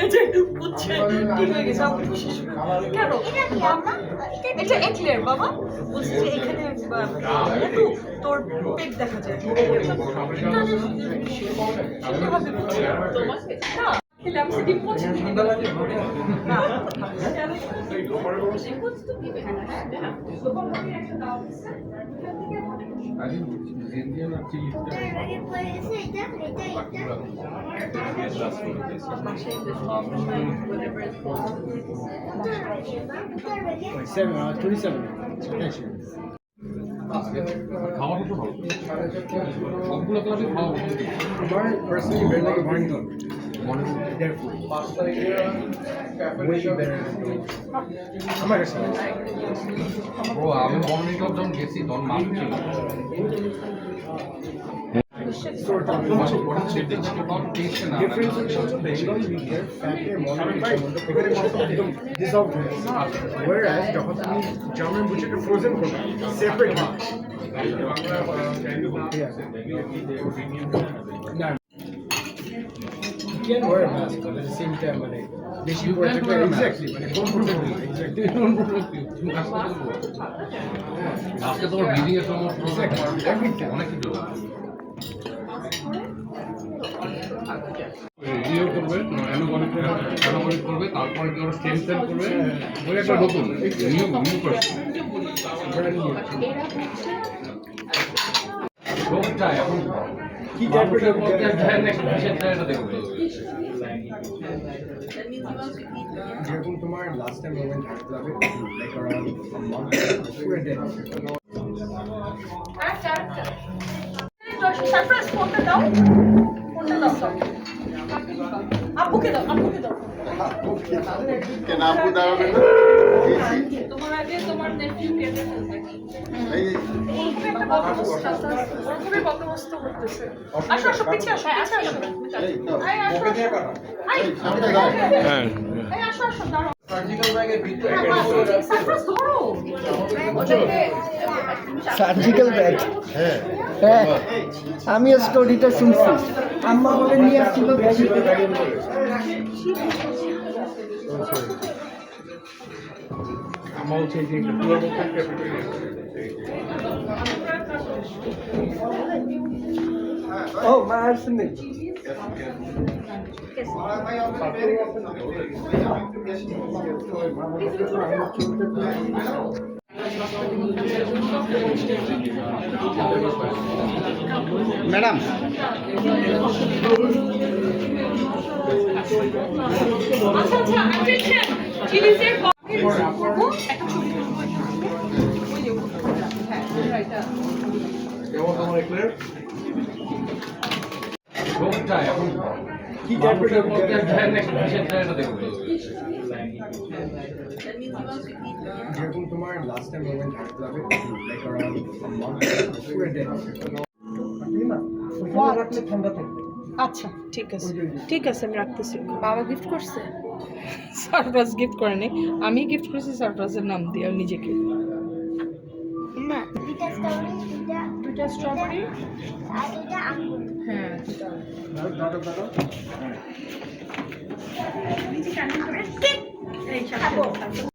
এই যে বুঝছে ঠিক হয়ে গেছে আমার বিশেষ কেন এটা এক্লেয়ার বাবা বলছি যে এখানে একটু তোর পেট দেখা যায় এভাবে বুঝছি না খেলে আমি ডিম পছন্দ না খাওয়াটা তো ভালো সবগুলো ক্লাসে খাওয়া আমার পার্সোনালি বেটার লাগে মর্নিং আমার কাছে ও আমি মর্নিং ক্লাব যখন গেছি তখন মাছ ছিল Difference is Bengali media, factor dissolved whereas যখন তুমি জার্মান বুঝে ফ্রোজেন করবে separate you can wear a mask but at the same time মানে বেশি পরে থাকলে exactly মানে comfortable exactly আজকে তোমার ব্রিদিং এর সমস্যা অনেক কিছু রিও করবে অ্যানোগনিক করবে তারপরে কি ওরা স্টেম সেল করবে ওই একটা নতুন নিউ করছে রোগটা এখন কি জানবে দেখবে যেরকম তোমার লাস্ট টাইম মোমেন্ট ক্লাবে লাইক अराउंड a month পুরো ডে সারপ্রাইজ ফোনটা দাও আপুকে দাও কেন আপু দাঁড়াবে না তোমার আগে তোমার নেফিউ কেটে ফেলবে এই যে একটা বকবস্ত করতেছে আসো পিছিয়ে আসো এই তো পকেট নিয়ে কাটা সামনে দাও হ্যাঁ আসো দাঁড়াও সার্জিক্যাল ব্যাগের ভিতরে সারপ্রাইজ ধরো সার্জিক্যাল ব্যাগ হ্যাঁ হ্যাঁ আমিও স্টোরিটা শুনছি আম্মা বলে নিয়ে আসছিল আমার হচ্ছে যে একটা পুরো ও মা আসেনি ম্যাডাম আচ্ছা অ্যাটেনশন চিলিজের পকেট করব একটা ছবি তুলব ওই যে হ্যাঁ রাইট যেমন তোমার ক্লিয়ার রোগটা এখন কি জানবে দেখবে যেরকম তোমার লাস্ট টাইম মোমেন্ট ক্লাবে লাইক अराउंड a month পুরো ডে রাখলে ঠান্ডা থাকবে আচ্ছা ঠিক আছে আমি রাখতেছি বাবা গিফট করছে সারপ্রাইজ গিফট করেনি আমি গিফট করেছি সারপ্রাইজের নাম দিয়ে নিজেকে না দুটা স্ট্রবেরি আর এটা আঙ্গুর হ্যাঁ দাদা নিজে ক্যান্ডেল করে এই সাথে